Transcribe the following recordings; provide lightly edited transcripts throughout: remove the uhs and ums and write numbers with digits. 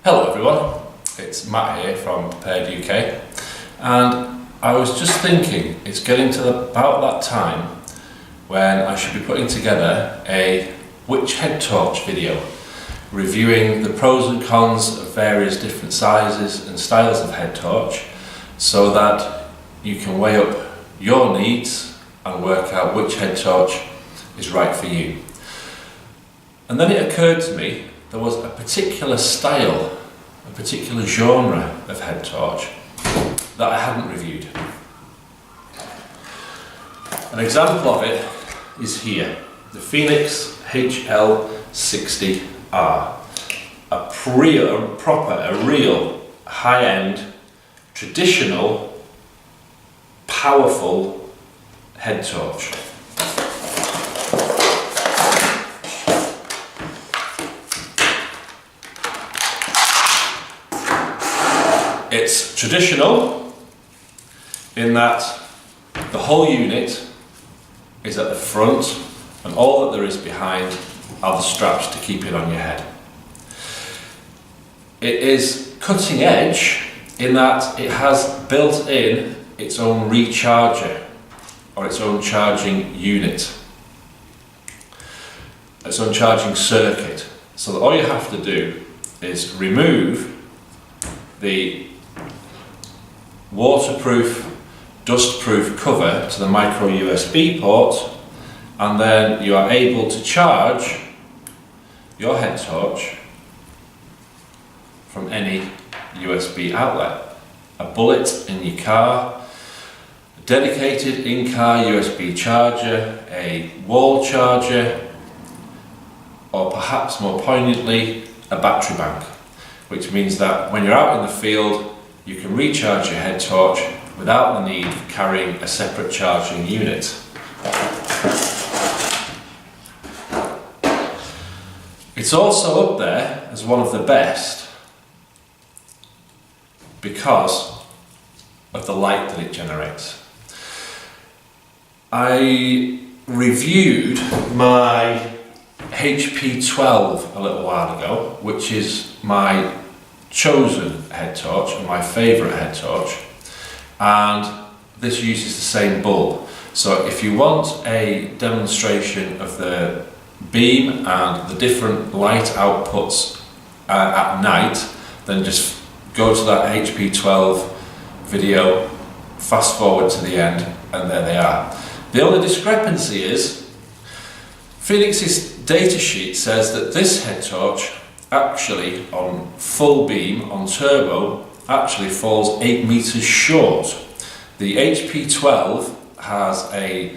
Hello everyone, it's Matt here from Prepared UK, and I was just thinking it's getting to about that time when I should be putting together a which head torch video reviewing the pros and cons of various different sizes and styles of head torch so that you can weigh up your needs and work out which head torch is right for you. And then it occurred to me there was a particular style, a particular genre of head torch that I hadn't reviewed. An example of it is here, the Fenix HL60R, a real high-end, traditional, powerful head torch. It's traditional in that the whole unit is at the front and all that there is behind are the straps to keep it on your head. It is cutting edge in that it has built in its own recharger or its own charging unit, its own charging circuit, so that all you have to do is remove the waterproof, dustproof cover to the micro USB port, and then you are able to charge your head torch from any USB outlet. A bullet in your car, a dedicated in-car USB charger, a wall charger, or perhaps more poignantly, a battery bank, which means that when you're out in the field you can recharge your head torch without the need of carrying a separate charging unit. It's also up there as one of the best because of the light that it generates. I reviewed my HP12 a little while ago, which is my chosen head torch and my favourite head torch, and this uses the same bulb. So if you want a demonstration of the beam and the different light outputs at night, then just go to that HP12 video, fast forward to the end, and there they are. The only discrepancy is Fenix's datasheet says that this head torch actually on full beam, on turbo, actually falls 8 meters short. The HP12 has a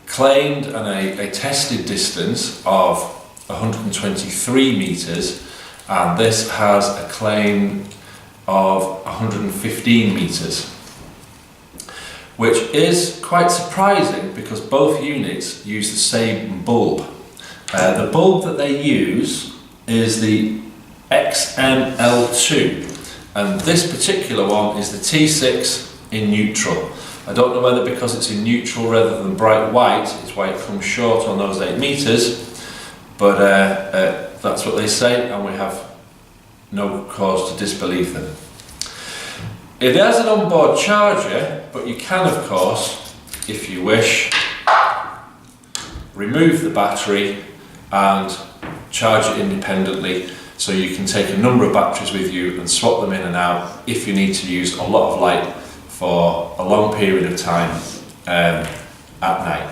claimed and a tested distance of 123 meters, and this has a claim of 115 meters, which is quite surprising because both units use the same bulb. The bulb that they use is the XML2, and this particular one is the T6 in neutral. I don't know whether because it's in neutral rather than bright white is why it comes short on those 8 meters, but that's what they say, and we have no cause to disbelieve them. It has an onboard charger, but you can, of course, if you wish, remove the battery and charge it independently, so you can take a number of batteries with you and swap them in and out if you need to use a lot of light for a long period of time at night.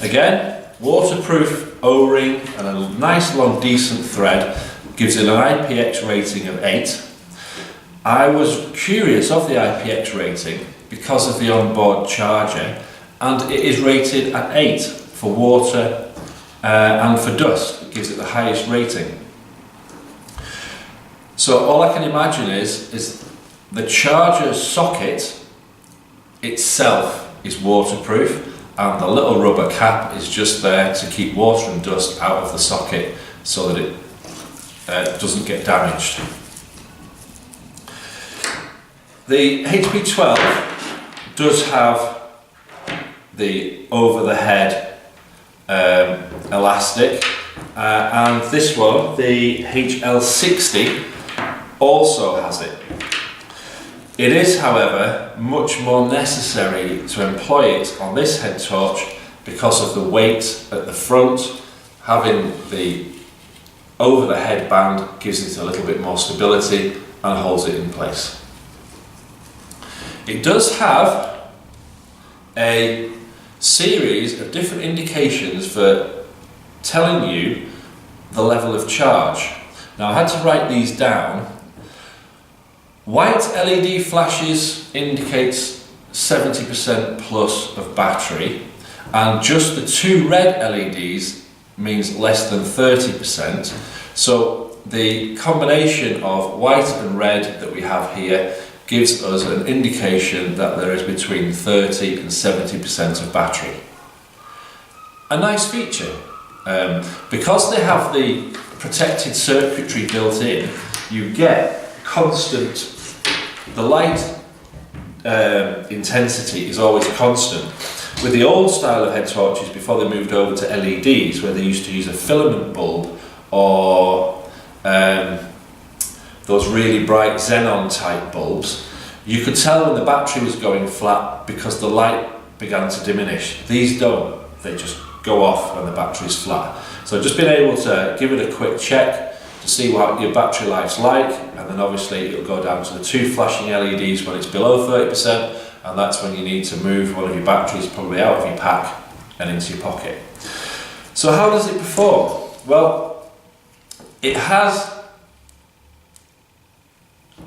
Again, waterproof O-ring and a nice long decent thread gives it an IPX rating of 8. I was curious of the IPX rating because of the onboard charger, and it is rated at 8 for water and for dust. It gives it the highest rating. So all I can imagine is the charger socket itself is waterproof, and the little rubber cap is just there to keep water and dust out of the socket so that it doesn't get damaged. The HP12 does have the over the head elastic and this one, the HL60, also has it. It is, however, much more necessary to employ it on this head torch because of the weight at the front. Having the over the head band gives it a little bit more stability and holds it in place. It does have a series of different indications for telling you the level of charge. Now I had to write these down. White LED flashes indicates 70% plus of battery, and just the two red LEDs means less than 30%. So the combination of white and red that we have here gives us an indication that there is between 30 and 70% of battery. A nice feature. Because they have the protected circuitry built in, you get constant, the light intensity is always constant. With the old style of head torches, before they moved over to LEDs, where they used to use a filament bulb or those really bright xenon type bulbs, you could tell when the battery was going flat because the light began to diminish. These don't, they just go off when the battery is flat. So just being able to give it a quick check to see what your battery life's like, and then obviously it'll go down to the two flashing LEDs when it's below 30%, and that's when you need to move one of your batteries probably out of your pack and into your pocket. So how does it perform? Well, it has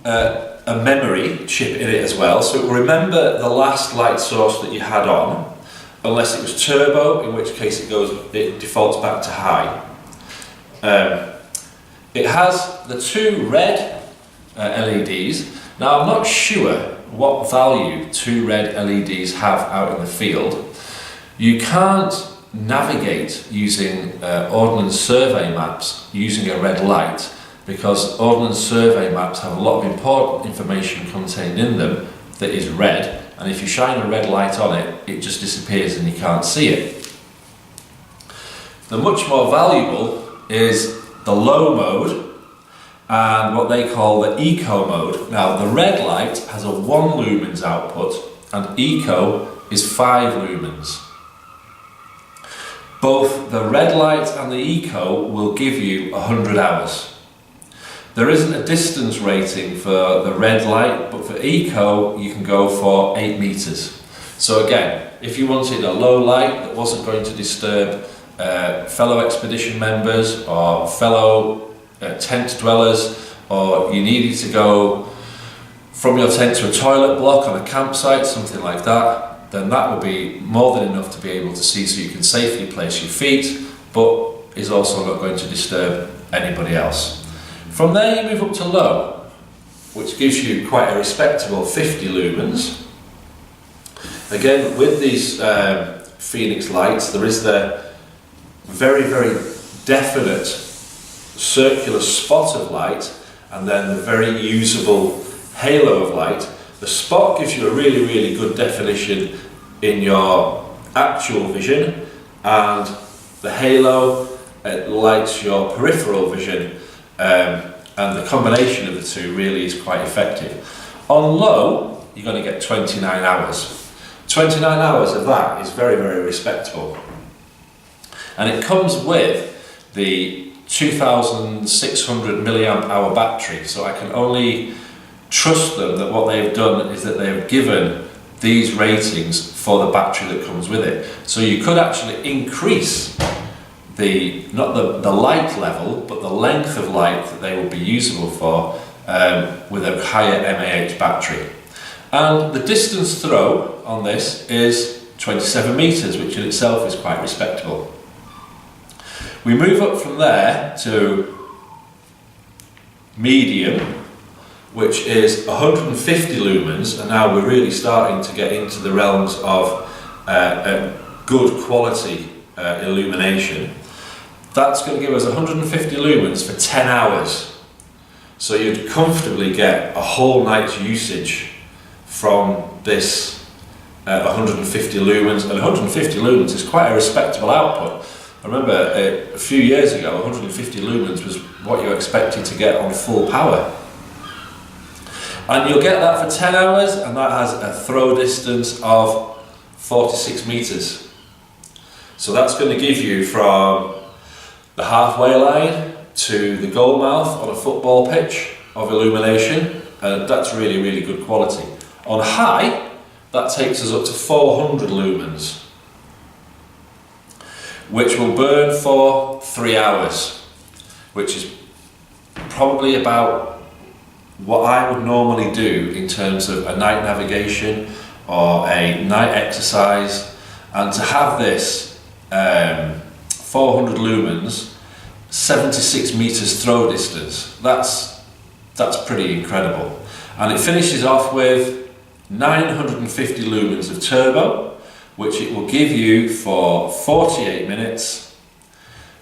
a memory chip in it as well, so it will remember the last light source that you had on, unless it was turbo, in which case it defaults back to high. It has the two red LEDs. Now I'm not sure what value two red LEDs have out in the field. You can't navigate using Ordnance Survey maps using a red light, because Ordnance Survey maps have a lot of important information contained in them that is red, and if you shine a red light on it, it just disappears and you can't see it. The much more valuable is the low mode and what they call the eco mode. Now the red light has a 1 lumens output and eco is 5 lumens. Both the red light and the eco will give you 100 hours. There isn't a distance rating for the red light, but for eco you can go for 8 meters. So again, if you wanted a low light that wasn't going to disturb fellow expedition members or fellow tent dwellers, or you needed to go from your tent to a toilet block on a campsite, something like that, then that will be more than enough to be able to see, so you can safely place your feet, but is also not going to disturb anybody else. From there you move up to low, which gives you quite a respectable 50 lumens. Again, with these Fenix lights, there is the very, very definite circular spot of light, and then the very usable halo of light. The spot gives you a really, really good definition in your actual vision, and the halo lights your peripheral vision, and the combination of the two really is quite effective. On low, you're going to get 29 hours. 29 hours of that is very, very respectable. And it comes with the 2600 milliamp hour battery, so I can only trust them that what they've done is that they've given these ratings for the battery that comes with it. So you could actually increase not the light level, but the length of light that they will be usable for with a higher mAh battery. And the distance throw on this is 27 meters, which in itself is quite respectable. We move up from there to medium, which is 150 lumens, and now we're really starting to get into the realms of a good quality illumination. That's going to give us 150 lumens for 10 hours. So you'd comfortably get a whole night's usage from this 150 lumens, and 150 lumens is quite a respectable output. I remember a few years ago, 150 lumens was what you expected to get on full power. And you'll get that for 10 hours, and that has a throw distance of 46 meters. So that's going to give you from the halfway line to the goal mouth on a football pitch of illumination, and that's really, really good quality. On high, that takes us up to 400 lumens, which will burn for 3 hours, which is probably about what I would normally do in terms of a night navigation or a night exercise. And to have this 400 lumens, 76 meters throw distance, that's pretty incredible. And it finishes off with 950 lumens of turbo, which it will give you for 48 minutes,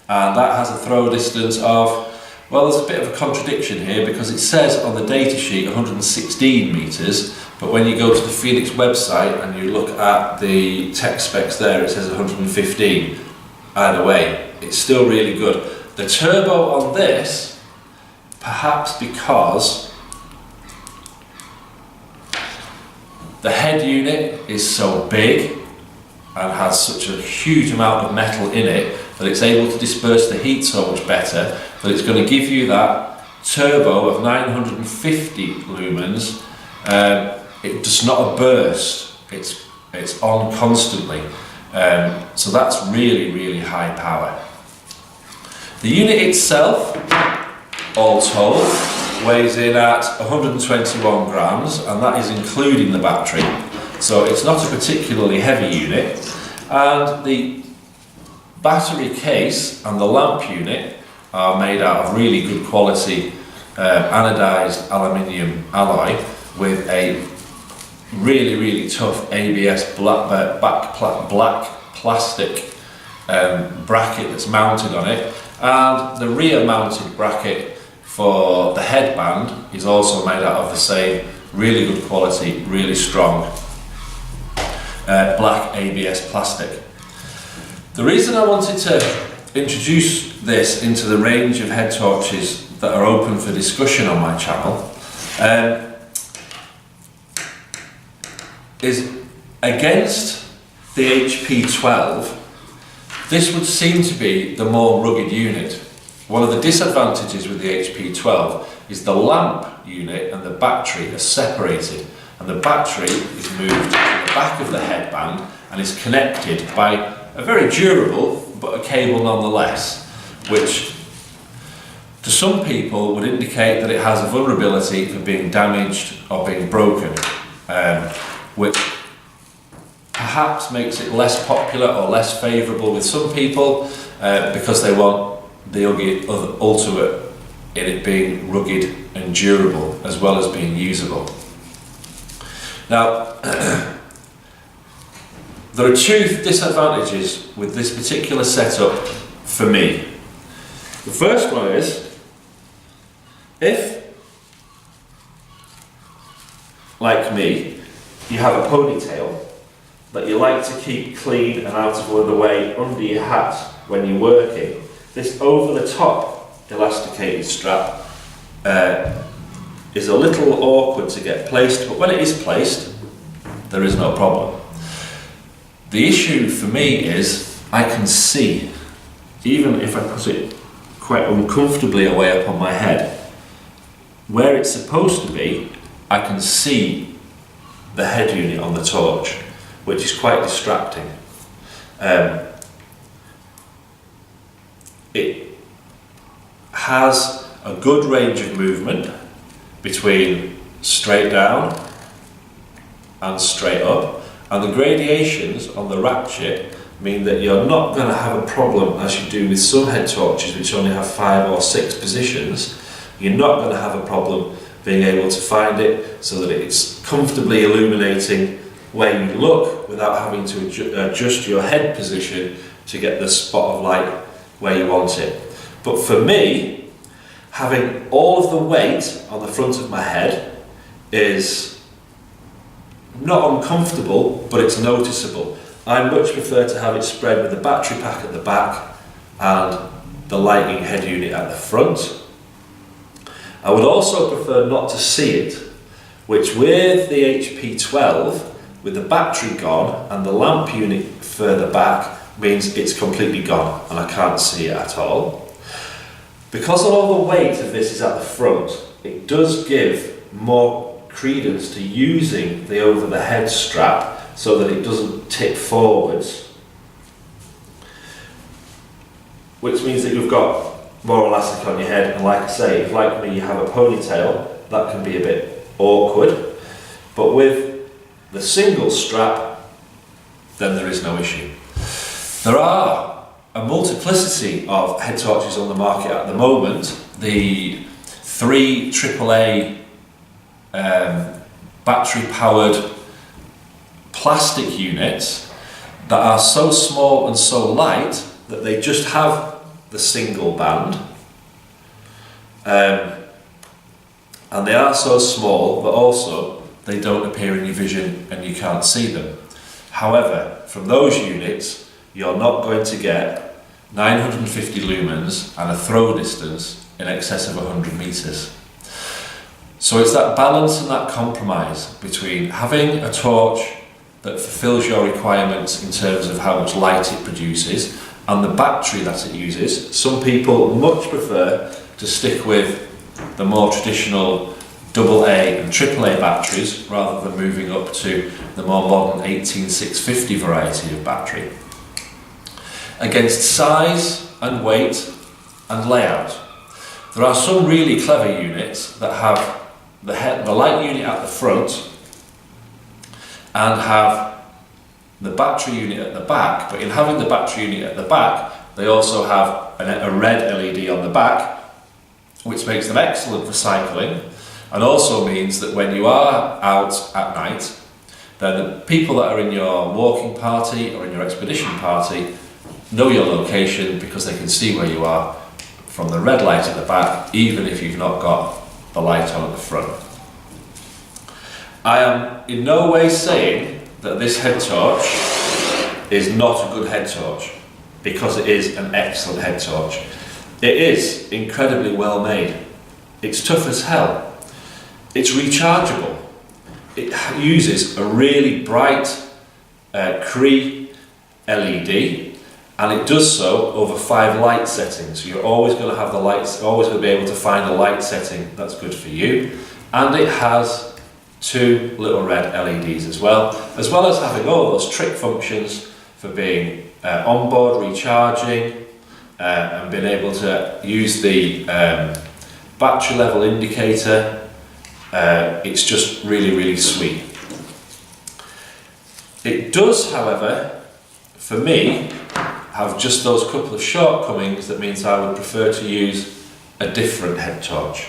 and that has a throw distance of, well, there's a bit of a contradiction here because it says on the data sheet 116 meters, but when you go to the Fenix website and you look at the tech specs there, it says 115. Either way, it's still really good. The turbo on this, perhaps because the head unit is so big and has such a huge amount of metal in it that it's able to disperse the heat so much better that it's going to give you that turbo of 950 lumens. It does not burst, it's on constantly, so that's really, really high power. The unit itself, all told, weighs in at 121 grams, and that is including the battery. So it's not a particularly heavy unit, and the battery case and the lamp unit are made out of really good quality anodized aluminium alloy with a really, really tough ABS black plastic bracket that's mounted on it, and the rear mounted bracket for the headband is also made out of the same really good quality, really strong black ABS plastic. The reason I wanted to introduce this into the range of head torches that are open for discussion on my channel is against the HP12. This would seem to be the more rugged unit. One of the disadvantages with the HP12 is the lamp unit and the battery are separated, and the battery is moved to the back of the headband and is connected by a very durable but a cable nonetheless, which to some people would indicate that it has a vulnerability for being damaged or being broken, which perhaps makes it less popular or less favourable with some people because they want the ultimate in it being rugged and durable as well as being usable. Now, there are two disadvantages with this particular setup for me. The first one is, if, like me, you have a ponytail that you like to keep clean and out of the way under your hat when you're working, this over the top elasticated strap is a little awkward to get placed, but when it is placed, there is no problem. The issue for me is I can see, even if I put it quite uncomfortably away up on my head, where it's supposed to be, I can see the head unit on the torch, which is quite distracting. It has a good range of movement between straight down and straight up, and the gradations on the ratchet mean that you're not going to have a problem, as you do with some head torches which only have 5 or 6 positions. You're not going to have a problem being able to find it so that it's comfortably illuminating where you look without having to adjust your head position to get the spot of light where you want it. But for me, having all of the weight on the front of my head is not uncomfortable, but it's noticeable. I much prefer to have it spread with the battery pack at the back and the lighting head unit at the front. I would also prefer not to see it, which with the HP12, with the battery gone and the lamp unit further back, means it's completely gone and I can't see it at all. Because all the weight of this is at the front, it does give more credence to using the over the head strap so that it doesn't tip forwards, which means that you've got more elastic on your head. And like I say, if like me you have a ponytail, that can be a bit awkward, but with the single strap then there is no issue. There are a multiplicity of head torches on the market at the moment. The 3 AAA battery powered plastic units that are so small and so light that they just have the single band, and they are so small that also they don't appear in your vision and you can't see them. However, from those units you're not going to get 950 lumens and a throw distance in excess of 100 meters. So it's that balance and that compromise between having a torch that fulfills your requirements in terms of how much light it produces and the battery that it uses. Some people much prefer to stick with the more traditional AA and AAA batteries rather than moving up to the more modern 18650 variety of battery. Against size and weight and layout, there are some really clever units that have the light unit at the front and have the battery unit at the back, but in having the battery unit at the back they also have a red LED on the back, which makes them excellent for cycling, and also means that when you are out at night, then the people that are in your walking party or in your expedition party know your location because they can see where you are from the red light at the back, even if you've not got the light on at the front. I am in no way saying that this head torch is not a good head torch, because it is an excellent head torch. It is incredibly well made. It's tough as hell. It's rechargeable. It uses a really bright Cree LED, and it does so over 5 light settings. So you're always going to have the lights, always going to be able to find a light setting that's good for you. And it has 2 little red LEDs as well as having all those trick functions for being onboard recharging and being able to use the battery level indicator. It's just really, really sweet. It does, however, for me, have just those couple of shortcomings that means I would prefer to use a different head torch.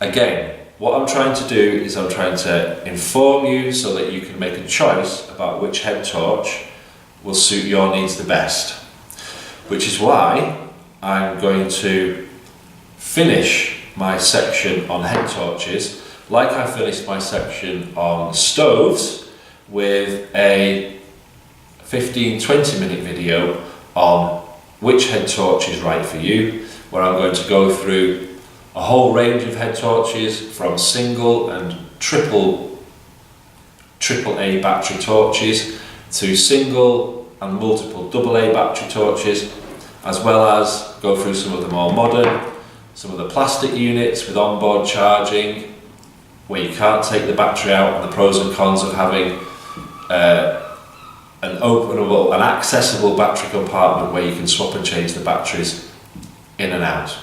Again, what I'm trying to do is I'm trying to inform you so that you can make a choice about which head torch will suit your needs the best, which is why I'm going to finish my section on head torches like I finished my section on stoves, with a 15-20 minute video on which head torch is right for you, where I'm going to go through a whole range of head torches, from single and triple AAA battery torches to single and multiple AA battery torches, as well as go through some of the more modern, some of the plastic units with onboard charging, where you can't take the battery out, and the pros and cons of having an openable, an accessible battery compartment where you can swap and change the batteries in and out.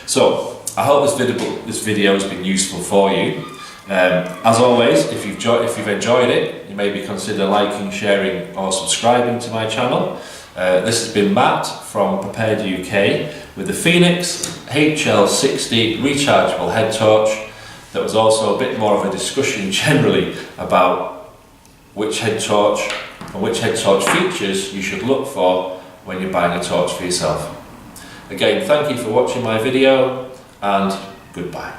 So I hope this video has been useful for you. As always, if you've enjoyed it, you maybe consider liking, sharing or subscribing to my channel. This has been Matt from Prepared UK with the Fenix HL60 rechargeable head torch. That was also a bit more of a discussion generally about which head torch and which head torch features you should look for when you're buying a torch for yourself. Again, thank you for watching my video, and goodbye.